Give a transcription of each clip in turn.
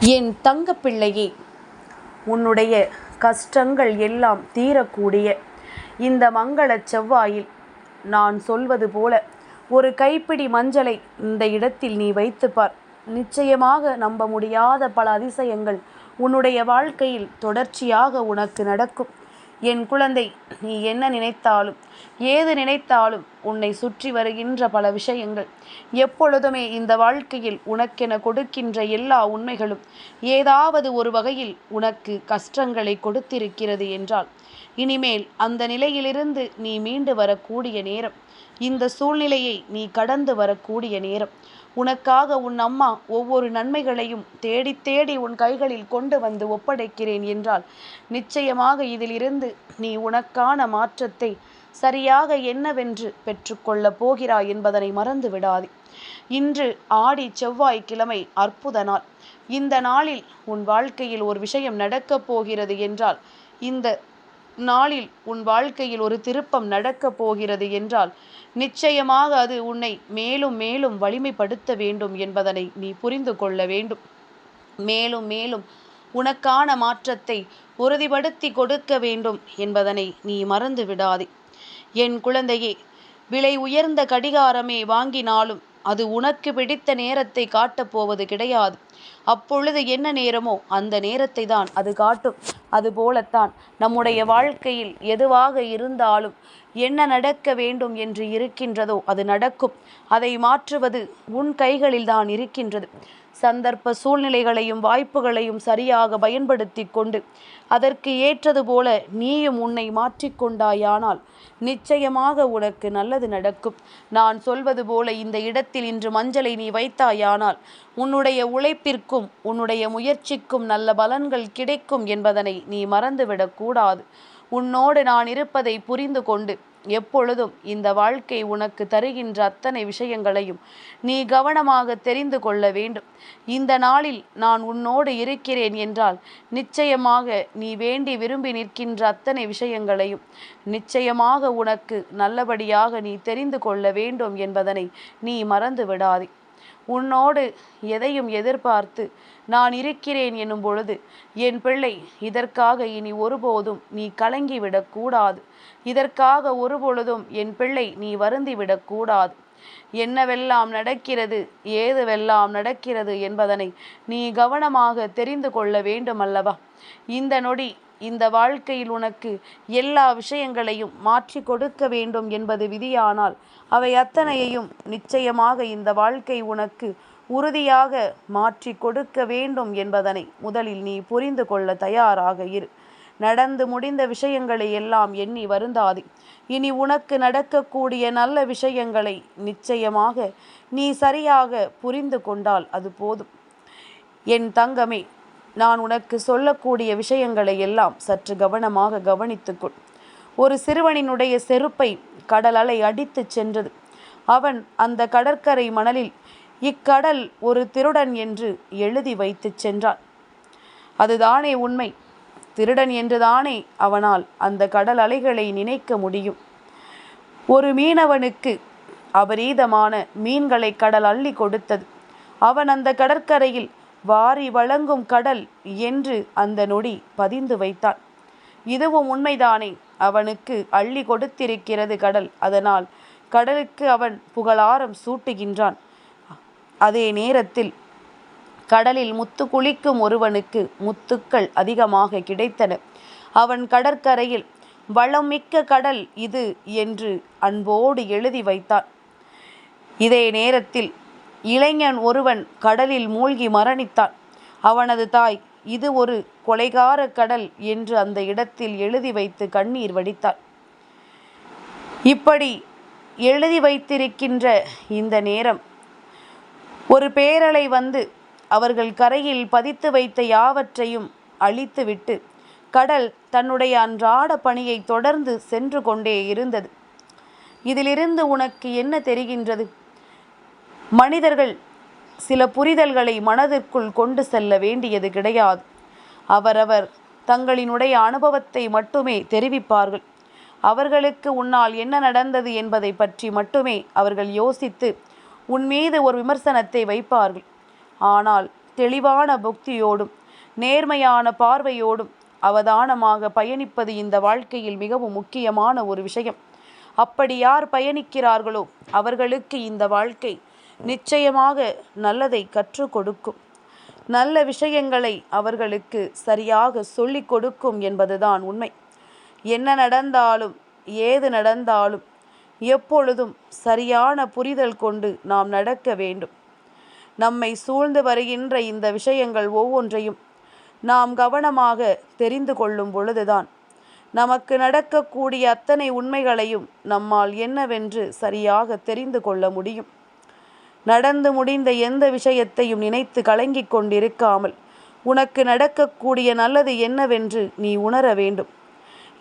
என் தங்கப்பிள்ளையே, உன்னுடைய கஷ்டங்கள் எல்லாம் தீரக்கூடிய இந்த மங்கள செவ்வாயில் நான் சொல்வது போல ஒரு கைப்பிடி மஞ்சளை இந்த இடத்தில் நீ வைத்துப்பார். நிச்சயமாக நம்ப முடியாத பல அதிசயங்கள் உன்னுடைய வாழ்க்கையில் தொடர்ச்சியாக உனக்கு நடக்கும். என் குழந்தை, நீ என்ன நினைத்தாலும் ஏது நினைத்தாலும் உன்னை சுற்றி வருகின்ற பல விஷயங்கள் எப்பொழுதுமே இந்த வாழ்க்கையில் உனக்கென கொடுக்கின்ற எல்லா உண்மைகளும் ஏதாவது ஒரு வகையில் உனக்கு கஷ்டங்களை கொடுத்திருக்கிறது என்றால் இனிமேல் அந்த நிலையிலிருந்து நீ மீண்டு வரக்கூடிய நேரம், இந்த சூழ்நிலையை நீ கடந்து வரக்கூடிய நேரம். உனக்காக உன் அம்மா ஒவ்வொரு நன்மைகளையும் தேடி தேடி உன் கைகளில் கொண்டு வந்து ஒப்படைக்கிறேன் என்றால் நிச்சயமாக இதிலிருந்து நீ உனக்கான மாற்றத்தை சரியாக என்னவென்று பெற்றுக்கொள்ளப் போகிறாய் என்பதனை மறந்து விடாதே. இன்று ஆடி செவ்வாய்க்கிழமை அற்புத நாள். இந்த நாளில் உன் வாழ்க்கையில் ஒரு விஷயம் நடக்கப் போகிறது என்றால், இந்த நாளில் உன் வாழ்க்கையில் ஒரு திருப்பம் நடக்கப் போகிறது என்றால் நிச்சயமாக அது உன்னை மேலும் மேலும் வலிமைப்படுத்த வேண்டும் என்பதனை நீ புரிந்து கொள்ள வேண்டும். மேலும் மேலும் உனக்கான மாற்றத்தை உறுதிப்படுத்தி கொடுக்க வேண்டும் என்பதனை நீ மறந்து விடாதே. என் குழந்தையே, விலை உயர்ந்த கடிகாரமே வாங்கினாலும் அது உனக்கு பிடித்த நேரத்தை காட்டப் போவது கிடையாது. அப்பொழுது என்ன நேரமோ அந்த நேரத்தை தான் அது காட்டும். அதுபோலத்தான் நம்முடைய வாழ்க்கையில் எதுவாக இருந்தாலும் என்ன நடக்க வேண்டும் என்று இருக்கின்றதோ அது நடக்கும். அதை மாற்றுவது உன் கைகளில் தான் இருக்கின்றது. சந்தர்ப்ப சூழ்நிலைகளையும் வாய்ப்புகளையும் சரியாக பயன்படுத்தி கொண்டு அதற்கு ஏற்றது போல நீயும் உன்னை மாற்றிக்கொண்டாயானால் நிச்சயமாக உனக்கு நல்லது நடக்கும். நான் சொல்வது போல இந்த இடத்தில் இன்று மஞ்சளை நீ வைத்தாயானால் உன்னுடைய உழைப்பிற்கும் உன்னுடைய முயற்சிக்கும் நல்ல பலன்கள் கிடைக்கும் என்பதனை நீ மறந்துவிடக்கூடாது. உன்னோடு நான் இருப்பதை புரிந்து கொண்டு எப்பொழுதும் இந்த வாழ்க்கை உனக்கு தருகின்ற அத்தனை விஷயங்களையும் நீ கவனமாக தெரிந்து கொள்ள வேண்டும். இந்த நாளில் நான் உன்னோடு இருக்கிறேன் என்றால் நிச்சயமாக நீ வேண்டி விரும்பி நிற்கின்ற அத்தனை விஷயங்களையும் நிச்சயமாக உனக்கு நல்லபடியாக நீ தெரிந்து கொள்ள வேண்டும் என்பதனை நீ மறந்து விடாதே. உன்னோடு எதையும் எதிர்பார்த்து நான் இருக்கிறேன் எனும் பொழுது என் பிள்ளை, இதற்காக இனி ஒருபோதும் நீ கலங்கிவிடக்கூடாது. இதற்காக ஒருபொழுதும் என் பிள்ளை நீ வருந்திவிடக்கூடாது. என்னவெல்லாம் நடக்கிறது, ஏதுவெல்லாம் நடக்கிறது என்பதனை நீ கவனமாக தெரிந்து கொள்ள வேண்டும் அல்லவா? இந்த நொடி இந்த வாழ்க்கையில் உனக்கு எல்லா விஷயங்களையும் மாற்றி கொடுக்க வேண்டும் என்பது விதியானால் அவை அத்தனையையும் நிச்சயமாக இந்த வாழ்க்கை உனக்கு உறுதியாக மாற்றி கொடுக்க வேண்டும் என்பதனை முதலில் நீ புரிந்து கொள்ள தயாராக இரு. நடந்து முடிந்த விஷயங்களை எல்லாம் எண்ணி வருந்தாதே. இனி உனக்கு நடக்கக்கூடிய நல்ல விஷயங்களை நிச்சயமாக நீ சரியாக புரிந்து கொண்டால் அது போதும். என் தங்கமே, நான் உனக்கு சொல்லக்கூடிய விஷயங்களை எல்லாம் சற்று கவனமாக கவனித்துக்கொள். ஒரு சிறுவனினுடைய செருப்பை கடல் அலை அடித்து சென்றது. அவன் அந்த கடற்கரை மணலில் இக்கடல் ஒரு திருடன் என்று எழுதி வைத்து சென்றான். அதுதானே உண்மை. திருடன் என்றுதானே அவனால் அந்த கடல் அலைகளை நினைக்க முடியும். ஒரு மீனவனுக்கு அபரீதமான மீன்களை கடல் அள்ளி கொடுத்தது. அவன் அந்த கடற்கரையில் வாரி வழங்கும் கடல் என்று அந்த நொடி பதிந்து வைத்தான். இதுவும் உண்மைதானே. அவனுக்கு அள்ளி கொடுத்திருக்கிறது கடல். அதனால் கடலுக்கு அவன் புகழாரம் சூட்டுகின்றான். அதே நேரத்தில் கடலில் முத்து குளிக்கும் ஒருவனுக்கு முத்துக்கள் அதிகமாக கிடைத்தன. அவன் கடற்கரையில் வளம் மிக்க கடல் இது என்று அன்போடு எழுதி வைத்தான். இதே நேரத்தில் இளைஞன் ஒருவன் கடலில் மூழ்கி மரணித்தான். அவனது தாய் இது ஒரு கொலைகார கடல் என்று அந்த இடத்தில் எழுதி வைத்து கண்ணீர் வடித்தாள். இப்படி எழுதி வைத்திருக்கின்ற இந்த நேரம் ஒரு பேரலை வந்து அவர்கள் கரையில் பதித்து வைத்த யாவற்றையும் அழித்துவிட்டு கடல் தன்னுடைய அன்றாட பணியை தொடர்ந்து சென்று கொண்டே இருந்தது. இதிலிருந்து உனக்கு என்ன தெரிகின்றது? மனிதர்கள் சில புரிதல்களை மனதிற்குள் கொண்டு செல்ல வேண்டியது கிடையாது. அவரவர் தங்களினுடைய அனுபவத்தை மட்டுமே தெரிவிப்பார்கள். அவர்களுக்கு உன்னால் என்ன நடந்தது என்பதை பற்றி மட்டுமே அவர்கள் யோசித்து உன் மீது ஒரு விமர்சனத்தை வைப்பார்கள். ஆனால் தெளிவான புக்தியோடும் நேர்மையான பார்வையோடும் அவதானமாக பயணிப்பது இந்த வாழ்க்கையில் மிகவும் முக்கியமான ஒரு விஷயம். அப்படி யார் பயணிக்கிறார்களோ அவர்களுக்கு இந்த வாழ்க்கை நிச்சயமாக நல்லதை கற்றுக் கொடுக்கும். நல்ல விஷயங்களை அவர்களுக்கு சரியாக சொல்லிக் கொடுக்கும் என்பதுதான் உண்மை. என்ன நடந்தாலும் ஏது நடந்தாலும் எப்பொழுதும் சரியான புரிதல் கொண்டு நாம் நடக்க வேண்டும். நம்மை சூழ்ந்து வருகின்ற இந்த விஷயங்கள் ஒவ்வொன்றையும் நாம் கவனமாக தெரிந்து கொள்ளும் பொழுதுதான் நமக்கு நடக்கக்கூடிய அத்தனை உண்மைகளையும் நம்மால் என்னவென்று சரியாக தெரிந்து கொள்ள முடியும். நடந்து முடிந்த எந்த விஷயத்தையும் நினைத்து கலங்கிக் கொண்டிருக்காமல் உனக்கு நடக்கக்கூடிய நல்லது என்னவென்று நீ உணர வேண்டும்.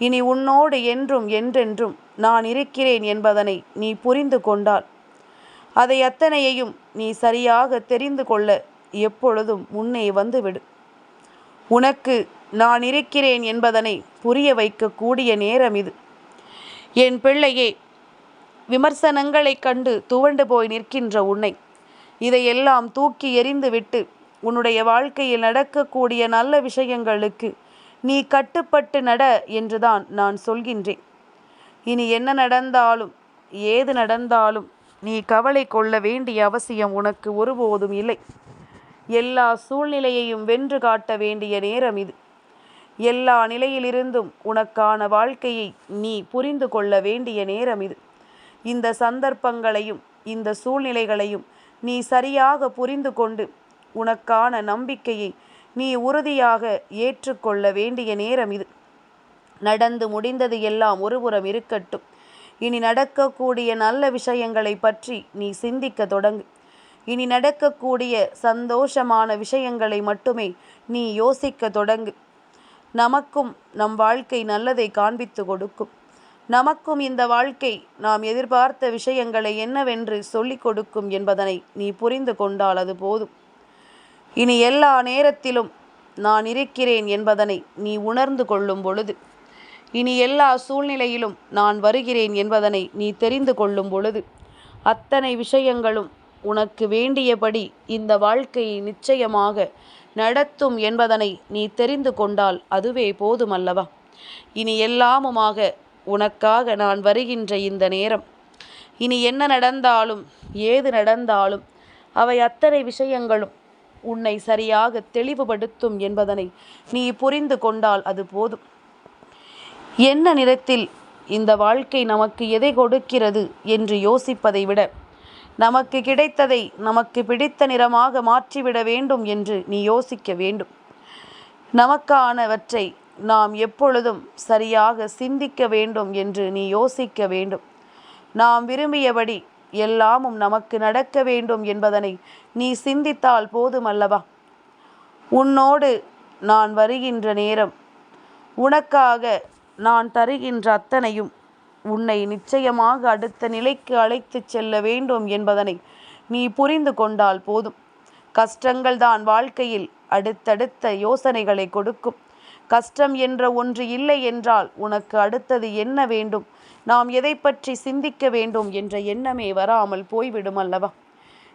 இனி உன்னோடு என்றும் என்றென்றும் நான் இருக்கிறேன் என்பதனை நீ புரிந்து கொண்டால் அதை அத்தனையையும் நீ சரியாக தெரிந்து கொள்ள எப்பொழுதும் முன்னே வந்துவிடு. உனக்கு நான் இருக்கிறேன் என்பதனை புரிய வைக்கக்கூடிய நேரம் இது. என் பிள்ளையே, விமர்சனங்களை கண்டு துவண்டு போய் நிற்கின்ற உன்னை இதையெல்லாம் தூக்கி எறிந்துவிட்டு உன்னுடைய வாழ்க்கையில் நடக்கக்கூடிய நல்ல விஷயங்களுக்கு நீ கட்டுப்பட்டு நட என்றுதான் நான் சொல்கின்றேன். இனி என்ன நடந்தாலும் ஏது நடந்தாலும் நீ கவலை கொள்ள வேண்டிய அவசியம் உனக்கு ஒருபோதும் இல்லை. எல்லா சூழ்நிலையையும் வென்று காட்ட வேண்டிய நேரம் இது. எல்லா நிலையிலிருந்தும் உனக்கான வாழ்க்கையை நீ புரிந்து கொள்ள வேண்டிய நேரம் இது. இந்த சந்தர்ப்பங்களையும் இந்த சூழ்நிலைகளையும் நீ சரியாக புரிந்து கொண்டு உனக்கான நம்பிக்கையை நீ உறுதியாக ஏற்றுக்கொள்ள வேண்டிய நேரம் இது. நடந்து முடிந்தது எல்லாம் ஒருபுறம் இருக்கட்டும். இனி நடக்கக்கூடிய நல்ல விஷயங்களை பற்றி நீ சிந்திக்க தொடங்கு. இனி நடக்கக்கூடிய சந்தோஷமான விஷயங்களை மட்டுமே நீ யோசிக்க தொடங்கு. நமக்கும் நம் வாழ்க்கை நல்லதை காண்பித்து கொடுக்கும். நமக்கும் இந்த வாழ்க்கை நாம் எதிர்பார்த்த விஷயங்களை என்னவென்று சொல்லிக் கொடுக்கும் என்பதனை நீ புரிந்து கொண்டால் அது போதும். இனி எல்லா நேரத்திலும் நான் இருக்கிறேன் என்பதனை நீ உணர்ந்து கொள்ளும் பொழுது, இனி எல்லா சூழ்நிலையிலும் நான் வருகிறேன் என்பதனை நீ தெரிந்து கொள்ளும் பொழுது, அத்தனை விஷயங்களும் உனக்கு வேண்டியபடி இந்த வாழ்க்கையை நிச்சயமாக நடத்தும் என்பதனை நீ தெரிந்து கொண்டால் அதுவே போதுமல்லவா? இனி எல்லாமுமாக உனக்காக நான் வருகின்ற இந்த நேரம், இனி என்ன நடந்தாலும் ஏது நடந்தாலும் அவை அத்தனை விஷயங்களும் உன்னை சரியாக தெளிவுபடுத்தும் என்பதனை நீ புரிந்து கொண்டால் அது போதும். என்ன நிறத்தில் இந்த வாழ்க்கை நமக்கு எதை கொடுக்கிறது என்று யோசிப்பதை விட நமக்கு கிடைத்ததை நமக்கு பிடித்த நிறமாக மாற்றிவிட வேண்டும் என்று நீ யோசிக்க வேண்டும். நமக்கானவற்றை நாம் எப்பொழுதும் சரியாக சிந்திக்க வேண்டும் என்று நீ யோசிக்க வேண்டும். நாம் விரும்பியபடி எல்லாமும் நமக்கு நடக்க வேண்டும் என்பதனை நீ சிந்தித்தால் போதுமல்லவா? உன்னோடு நான் வருகின்ற நேரம், உனக்காக நான் தருகின்ற அத்தனையும் உன்னை நிச்சயமாக அடுத்த நிலைக்கு அழைத்து செல்ல வேண்டும் என்பதனை நீ புரிந்து கொண்டால் போதும். கஷ்டங்கள் தான் வாழ்க்கையில் அடுத்தடுத்த யோசனைகளை கொடுக்கும். கஷ்டம் என்ற ஒன்று இல்லை என்றால் உனக்கு அடுத்தது என்ன வேண்டும், நாம் எதை பற்றி சிந்திக்க வேண்டும் என்ற எண்ணமே வராமல் போய்விடும் அல்லவா?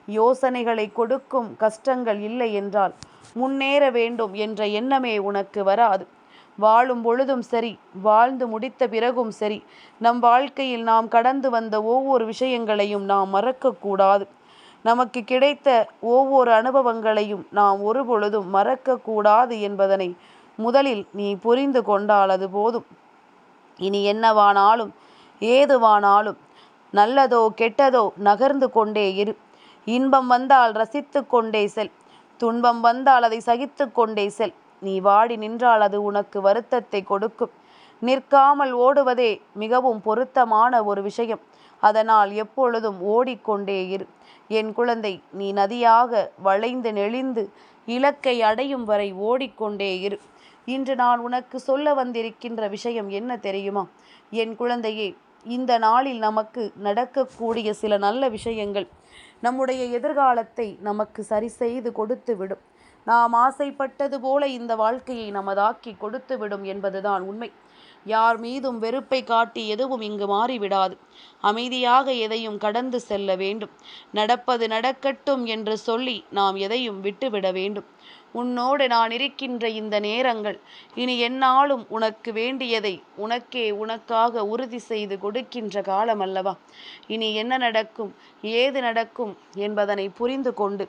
யோசனைகளை கொடுக்கும் கஷ்டங்கள் இல்லை என்றால் முன்னேற வேண்டும் என்ற எண்ணமே உனக்கு வராது. வாழும் பொழுதும் சரி, வாழ்ந்து முடித்த பிறகும் சரி, நம் வாழ்க்கையில் நாம் கடந்து வந்த ஒவ்வொரு விஷயங்களையும் நாம் மறக்கக்கூடாது. நமக்கு கிடைத்த ஒவ்வொரு அனுபவங்களையும் நாம் ஒருபொழுதும் மறக்கக்கூடாது என்பதனை முதலில் நீ புரிந்து கொண்டால் அது போதும். இனி என்னவானாலும் ஏதுவானாலும் நல்லதோ கெட்டதோ நகர்ந்து கொண்டே இரு. இன்பம் வந்தால் ரசித்து கொண்டே செல், துன்பம் வந்தால் அதை சகித்து கொண்டே செல். நீ வாடி நின்றால் அது உனக்கு வருத்தத்தை கொடுக்கும். நிற்காமல் ஓடுவதே மிகவும் பொருத்தமான ஒரு விஷயம். அதனால் எப்பொழுதும் ஓடிக்கொண்டே இரு. என் குழந்தை, நீ நதியாக வளைந்து நெளிந்து இலக்கை அடையும் வரை ஓடிக்கொண்டே இரு. இன்று நான் உனக்கு சொல்ல வந்திருக்கின்ற விஷயம் என்ன தெரியுமா? என் குழந்தையே, இந்த நாளில் நமக்கு நடக்கக்கூடிய சில நல்ல விஷயங்கள் நம்முடைய எதிர்காலத்தை நமக்கு சரி செய்து கொடுத்து விடும். நாம் ஆசைப்பட்டது போல இந்த வாழ்க்கையை நமதாக்கி கொடுத்து விடும் என்பதுதான் உண்மை. யார் மீதும் வெறுப்பை காட்டி எதுவும் இங்கு மாறிவிடாது. அமைதியாக எதையும் கடந்து செல்ல வேண்டும். நடப்பது நடக்கட்டும் என்று சொல்லி நாம் எதையும் விட்டுவிட வேண்டும். உன்னோடு நான் இருக்கின்ற இந்த நேரங்கள் இனி எந்நாளும் உனக்கு வேண்டியதை உனக்கே உனக்காக உறுதி செய்து கொடுக்கின்ற காலம் அல்லவா? இனி என்ன நடக்கும், ஏது நடக்கும் என்பதனை புரிந்து கொண்டு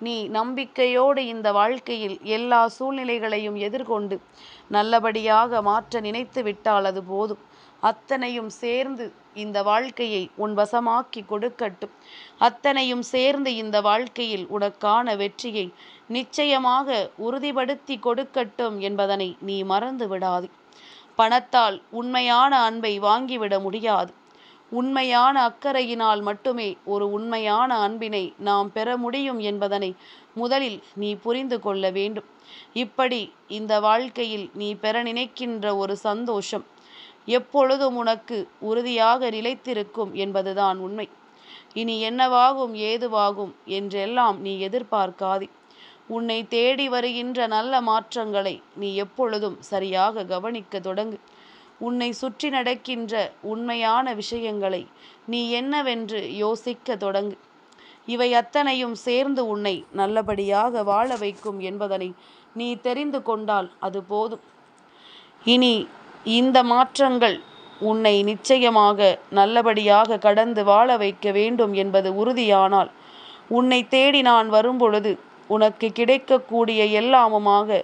நீ நம்பிக்கையோடு இந்த வாழ்க்கையில் எல்லா சூழ்நிலைகளையும் எதிர்கொண்டு நல்லபடியாக மாற்ற நினைத்து விட்டால் அது போதும். அத்தனையும் சேர்ந்து இந்த வாழ்க்கையை உன் வசமாக்கி கொடுக்கட்டும். அத்தனையும் சேர்ந்து இந்த வாழ்க்கையில் உனக்கான வெற்றியை நிச்சயமாக உறுதிப்படுத்தி கொடுக்கட்டும் என்பதனை நீ மறந்து விடாதே. பணத்தால் உண்மையான அன்பை வாங்கிவிட முடியாது. உண்மையான அக்கறையினால் மட்டுமே ஒரு உண்மையான அன்பினை நாம் பெற முடியும் என்பதனை முதலில் நீ புரிந்து கொள்ள வேண்டும். இப்படி இந்த வாழ்க்கையில் நீ பெற நினைக்கின்ற ஒரு சந்தோஷம் எப்பொழுதும் உனக்கு உறுதியாக நிலைத்திருக்கும் என்பதுதான் உண்மை. இனி என்னவாகும் ஏதுவாகும் என்றெல்லாம் நீ எதிர்பார்க்காதே. உன்னை தேடி வருகின்ற நல்ல மாற்றங்களை நீ எப்பொழுதும் சரியாக கவனிக்க தொடங்கு. உன்னை சுற்றி நடக்கின்ற உண்மையான விஷயங்களை நீ என்னவென்று யோசிக்க தொடங்கு. இவை அத்தனையும் சேர்ந்து உன்னை நல்லபடியாக வாழ வைக்கும் என்பதனை நீ தெரிந்து கொண்டால் அது போதும். இனி இந்த மாற்றங்கள் உன்னை நிச்சயமாக நல்லபடியாக கடந்து வாழ வைக்க வேண்டும் என்பது உறுதியானால், உன்னை தேடி நான் வரும்பொழுது உனக்கு கிடைக்கக்கூடிய எல்லாமுமாக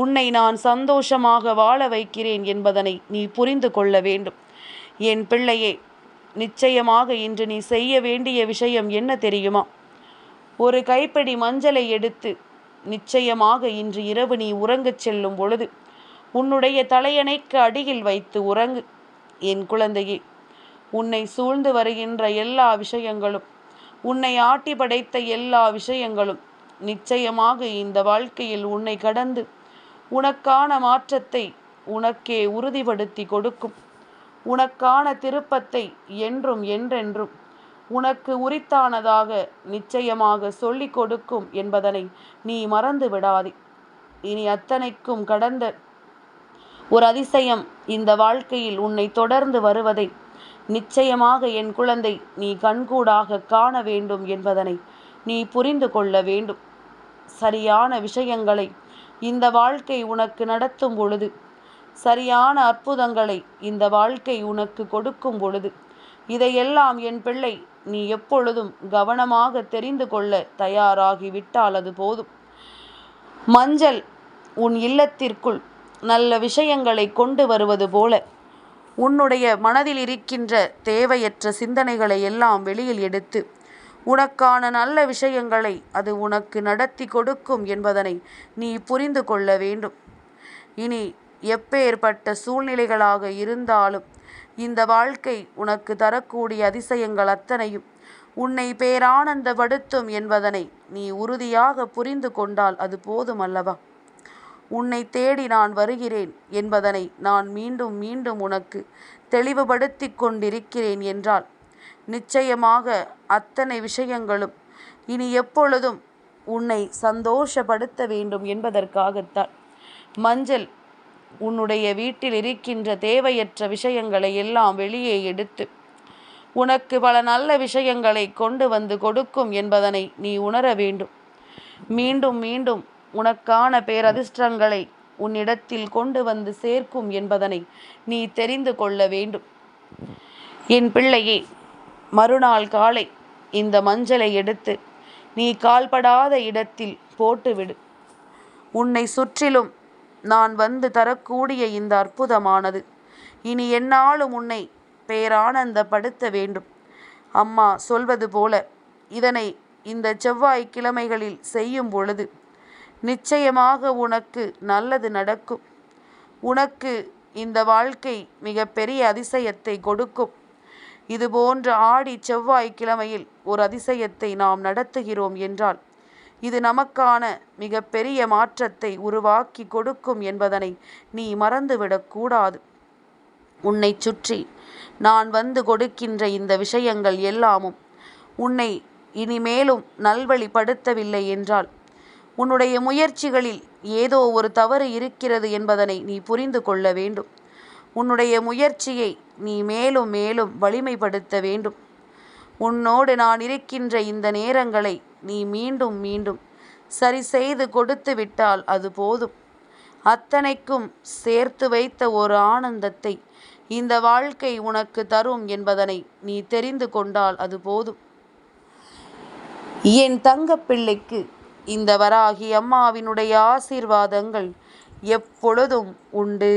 உன்னை நான் சந்தோஷமாக வாழ வைக்கிறேன் என்பதனை நீ புரிந்து கொள்ள வேண்டும். என் பிள்ளையே, நிச்சயமாக இன்று நீ செய்ய வேண்டிய விஷயம் என்ன தெரியுமா? ஒரு கைப்பிடி மஞ்சளை எடுத்து நிச்சயமாக இன்று இரவு நீ உறங்கச் செல்லும் பொழுது உன்னுடைய தலையணைக்கு அடியில் வைத்து உறங்கு. என் குழந்தையே, உன்னை சூழ்ந்து வருகின்ற எல்லா விஷயங்களும், உன்னை ஆட்டி படைத்த எல்லா விஷயங்களும் நிச்சயமாக இந்த வாழ்க்கையில் உன்னை கடந்து உனக்கான மாற்றத்தை உனக்கே உறுதிப்படுத்தி கொடுக்கும். உனக்கான திருப்பத்தை என்றும் என்றென்றும் உனக்கு உரித்தானதாக நிச்சயமாக சொல்லிக் கொடுக்கும் என்பதனை நீ மறந்து விடாதே. இனி அத்தனைக்கும் கடந்த ஒரு அதிசயம் இந்த வாழ்க்கையில் உன்னை தொடர்ந்து வருவதை நிச்சயமாக என் குழந்தை நீ கண்கூடாக காண வேண்டும் என்பதனை நீ புரிந்து கொள்ள வேண்டும். சரியான விஷயங்களை இந்த வாழ்க்கை உனக்கு நடத்தும் பொழுது, சரியான அற்புதங்களை இந்த வாழ்க்கை உனக்கு கொடுக்கும் பொழுது, இதையெல்லாம் என் பிள்ளை நீ எப்பொழுதும் கவனமாக தெரிந்து கொள்ள தயாராகி விட்டால் அது போதும். மஞ்சள் உன் இல்லத்திற்குள் நல்ல விஷயங்களை கொண்டு வருவது போல உன்னுடைய மனதில் இருக்கின்ற தேவையற்ற சிந்தனைகளை எல்லாம் வெளியில் எடுத்து உனக்கான நல்ல விஷயங்களை அது உனக்கு நடத்தி கொடுக்கும் என்பதனை நீ புரிந்து கொள்ள வேண்டும். இனி எப்பேற்பட்ட சூழ்நிலைகளாக இருந்தாலும் இந்த வாழ்க்கை உனக்கு தரக்கூடிய அதிசயங்கள் அத்தனையும் உன்னை பேரானந்தப்படுத்தும் என்பதனை நீ உறுதியாக புரிந்து கொண்டால் அது போதும் அல்லவா? உன்னை தேடி நான் வருகிறேன் என்பதனை நான் மீண்டும் மீண்டும் உனக்கு தெளிவுபடுத்தி கொண்டிருக்கிறேன் என்றால் நிச்சயமாக அத்தனை விஷயங்களும் இனி எப்பொழுதும் உன்னை சந்தோஷப்படுத்த வேண்டும் என்பதற்காகத்தான். மஞ்சள் உன்னுடைய வீட்டில் இருக்கின்ற தேவையற்ற விஷயங்களை எல்லாம் வெளியே எடுத்து உனக்கு பல நல்ல விஷயங்களை கொண்டு வந்து கொடுக்கும் என்பதனை நீ உணர வேண்டும். மீண்டும் மீண்டும் உனக்கான பேரதிர்ஷ்டங்களை உன்னிடத்தில் கொண்டு வந்து சேர்க்கும் என்பதனை நீ தெரிந்து கொள்ள வேண்டும். என் பிள்ளையே, மறுநாள் காலை இந்த மஞ்சளை எடுத்து நீ கால்படாத இடத்தில் போட்டுவிடு. உன்னை சுற்றிலும் நான் வந்து தரக்கூடிய இந்த அற்புதமானது இனி எந்நாளும் உன்னை பேரானந்தப்படுத்த வேண்டும். அம்மா சொல்வது போல இதனை இந்த செவ்வாய்க்கிழமைகளில் செய்யும் பொழுது நிச்சயமாக உனக்கு நல்லது நடக்கும். உனக்கு இந்த வாழ்க்கை மிக பெரிய அதிசயத்தை கொடுக்கும். இதுபோன்ற ஆடி செவ்வாய்க்கிழமையில் ஒரு அதிசயத்தை நாம் நடத்துகிறோம் என்றால் இது நமக்கான மிக பெரிய மாற்றத்தை உருவாக்கி கொடுக்கும் என்பதனை நீ மறந்துவிடக்கூடாது. உன்னை சுற்றி நான் வந்து கொடுக்கின்ற இந்த விஷயங்கள் எல்லாமும் உன்னை இனிமேலும் நல்வழிப்படுத்தவில்லை என்றால் உன்னுடைய முயற்சிகளில் ஏதோ ஒரு தவறு இருக்கிறது என்பதனை நீ புரிந்து கொள்ள வேண்டும். உன்னுடைய முயற்சியை நீ மேலும் மேலும் வலிமைப்படுத்த வேண்டும். உன்னோடு நான் இருக்கின்ற இந்த நேரங்களை நீ மீண்டும் மீண்டும் சரி செய்து கொடுத்து விட்டால் அது போதும். அத்தனைக்கும் சேர்த்து வைத்த ஒரு ஆனந்தத்தை இந்த வாழ்க்கை உனக்கு தரும் என்பதனை நீ தெரிந்து கொண்டால் அது போதும். என் தங்கப்பிள்ளைக்கு இந்த வராகி அம்மாவினுடைய ஆசீர்வாதங்கள் எப்பொழுதும் உண்டு.